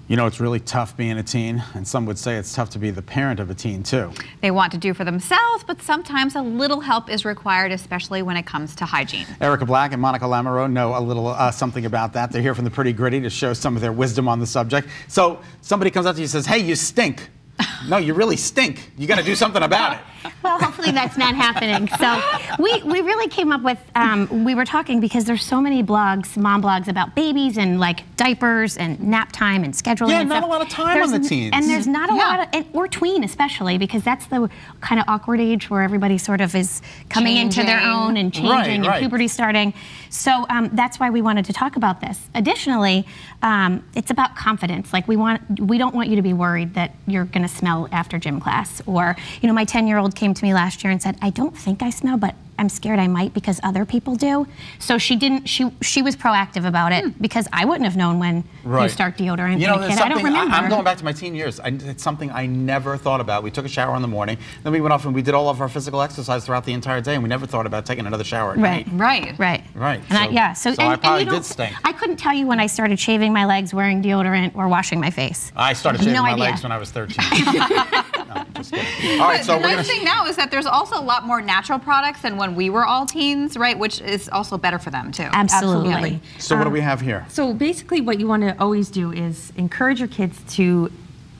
You know, it's really tough being a teen, and some would say it's tough to be the parent of a teen, too. They want to do for themselves, but sometimes a little help is required, especially when it comes to hygiene. Erica Black and Monica Lamoureux know a little something about that. They're here from the Pretty Gritty to show some of their wisdom on the subject. So somebody comes up to you and says, hey, you stink. No, you really stink. You got to do something about it. Well, hopefully that's not happening. So we really came up with, we were talking because there's so many blogs, mom blogs about babies and like diapers and nap time and scheduling and not stuff. a lot of time on the teens. And there's not a lot of, or tween especially, because that's the kind of awkward age where everybody sort of is coming into their own and changing and puberty starting. So that's why we wanted to talk about this. Additionally, it's about confidence. Like we don't want you to be worried that you're going to smell after gym class. Or, you know, my 10-year-old came to me last year and said, I don't think I smell, but I'm scared I might because other people do. So she didn't, she was proactive about it because I wouldn't have known when you start deodorant. You know, kid. I don't remember. I'm going back to my teen years. It's something I never thought about. We took a shower in the morning, then we went off and we did all of our physical exercise throughout the entire day, and we never thought about taking another shower at night. Right. And so I probably did stink. I couldn't tell you when I started shaving my legs, wearing deodorant, or washing my face. I started shaving my legs when I was 13. No, just kidding. All right, so the nice thing now is that there's also a lot more natural products than when we were all teens, right? Which is also better for them too. Absolutely. So what do we have here? So basically what you want to always do is encourage your kids to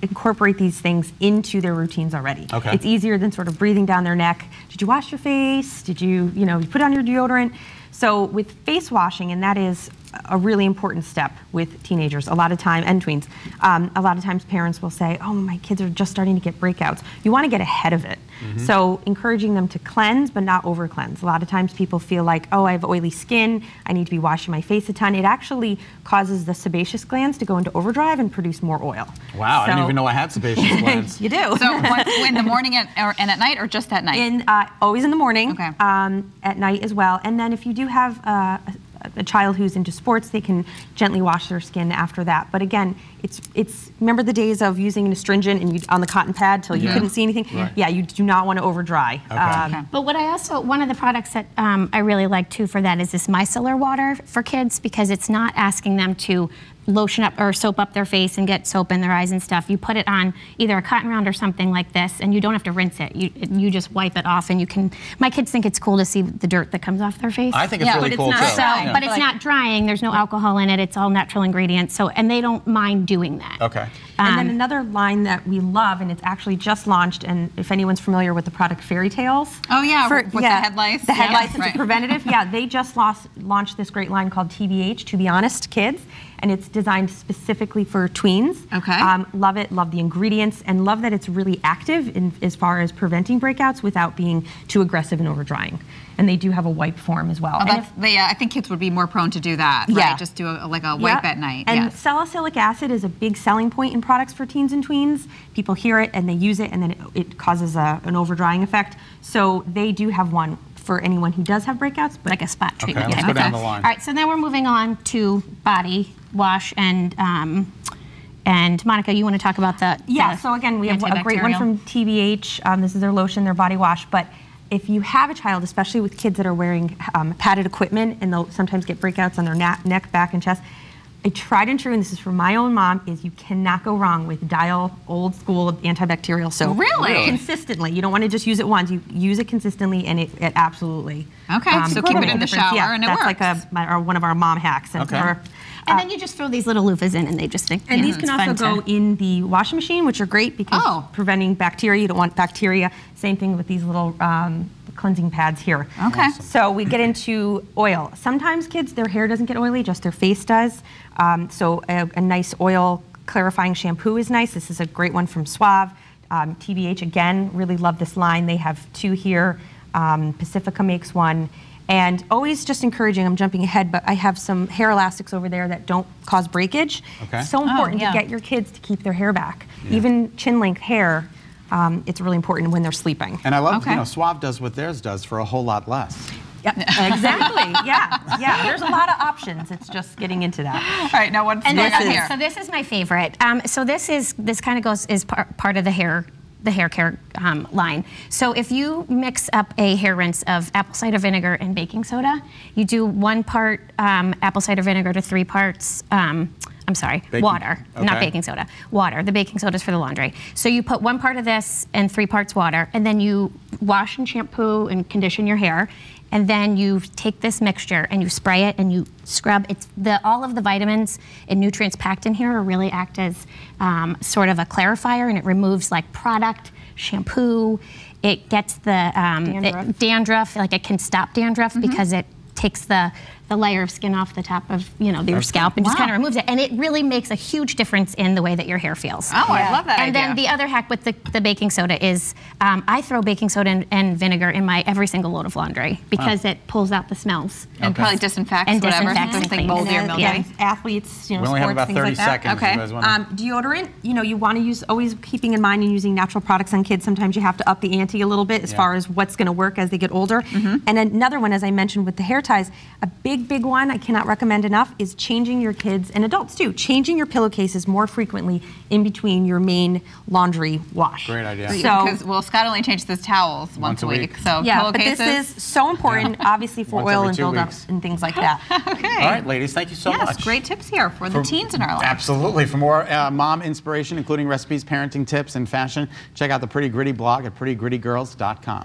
incorporate these things into their routines already. Okay. It's easier than sort of breathing down their neck. Did you wash your face? Did you put on your deodorant? So with face washing, and that is a really important step with teenagers, a lot of time, and tweens, a lot of times parents will say, oh, my kids are just starting to get breakouts. You want to get ahead of it. So encouraging them to cleanse, but not over cleanse. A lot of times people feel like, oh, I have oily skin, I need to be washing my face a ton. It actually causes the sebaceous glands to go into overdrive and produce more oil. Wow, I didn't even know I had sebaceous glands. You do. So in the morning and at night, or just at night? Always in the morning, okay. At night as well. And then if you do have a child who's into sports, they can gently wash their skin after that. But again, it's remember the days of using an astringent and on the cotton pad till you couldn't see anything? Yeah, you do not want to over dry. But what one of the products that I really like too for that is this micellar water for kids, because it's not asking them to lotion up or soap up their face and get soap in their eyes and stuff. You put it on either a cotton round or something like this, and you don't have to rinse it. You just wipe it off, and you can. My kids think it's cool to see the dirt that comes off their face. I think it's really cool too. But it's not drying. There's no alcohol in it. It's all natural ingredients. So, and they don't mind doing that. Okay. And then another line that we love, and it's actually just launched, and if anyone's familiar with the product Fairy Tales. Oh yeah, with the head lice. The head lice, it's a preventative. Yeah, they just launched this great line called TBH, To Be Honest Kids, and it's designed specifically for tweens. Okay. Love it, love the ingredients, and love that it's really active as far as preventing breakouts without being too aggressive and over drying. And they do have a wipe form as well. I think kids would be more prone to do that, right? Just do like a wipe at night. And salicylic acid is a big selling point in products for teens and tweens. People hear it and they use it, and then it causes an over drying effect. So they do have one for anyone who does have breakouts, but like a spot treatment. Okay, let's go down the line. All right, so then we're moving on to body wash, and Monica, you want to talk about the so again, we have a great one from TBH. This is their lotion, their body wash, but if you have a child, especially with kids that are wearing padded equipment, and they'll sometimes get breakouts on their neck, back, and chest, a tried and true, and this is from my own mom, is you cannot go wrong with Dial old school antibacterial soap. Really? Consistently. You don't want to just use it once. You use it consistently, and it absolutely. Okay, so keep it in the shower, and it works. That's like one of our mom hacks. And and then you just throw these little loofahs in, and they just think. And these can also go in the washing machine, which are great because preventing bacteria. You don't want bacteria. Same thing with these little cleansing pads here. Okay. Awesome. So we get into oil. Sometimes kids, their hair doesn't get oily, just their face does. So a nice oil clarifying shampoo is nice. This is a great one from Suave. TBH, again, really love this line. They have two here. Pacifica makes one. And always just encouraging, I'm jumping ahead, but I have some hair elastics over there that don't cause breakage. Okay. So important to get your kids to keep their hair back. Even chin length hair, it's really important when they're sleeping. And I love, Suave does what theirs does for a whole lot less. Yep, exactly. Yeah. There's a lot of options. It's just getting into that. All right, now what's going on here? So this is my favorite. So this kind of goes is part of the hair care line. So if you mix up a hair rinse of apple cider vinegar and baking soda, you do 1 part apple cider vinegar to 3 parts I'm sorry, water, not baking soda. Water. The baking soda is for the laundry. So you put 1 part of this and 3 parts water, and then you wash and shampoo and condition your hair. And then you take this mixture and you spray it and you scrub. All of the vitamins and nutrients packed in here really act as sort of a clarifier, and it removes like product, shampoo. It gets the dandruff, like it can stop dandruff because it takes the layer of skin off the top of your scalp and just kind of removes it, and it really makes a huge difference in the way that your hair feels. Oh, I love that idea. idea. And then the other hack with the baking soda is I throw baking soda and vinegar in my every single load of laundry because it pulls out the smells. And probably disinfects whatever, something moldy or milky. Athletes, we only have about 30 seconds. Okay. Deodorant, you want to use, always keeping in mind, and using natural products on kids. Sometimes you have to up the ante a little bit as far as what's going to work as they get older. And another one, as I mentioned with the hair ties, a big one I cannot recommend enough is changing your kids, and adults too, changing your pillowcases more frequently in between your main laundry wash. Great idea. Well, Scott only changes his towels once a week. So but this is so important, obviously, for oil and buildups and things like that. Okay. All right, ladies, thank you so much. Yes, great tips here for the teens in our lives. Absolutely. For more mom inspiration, including recipes, parenting tips, and fashion, check out the Pretty Gritty blog at prettygrittygirls.com.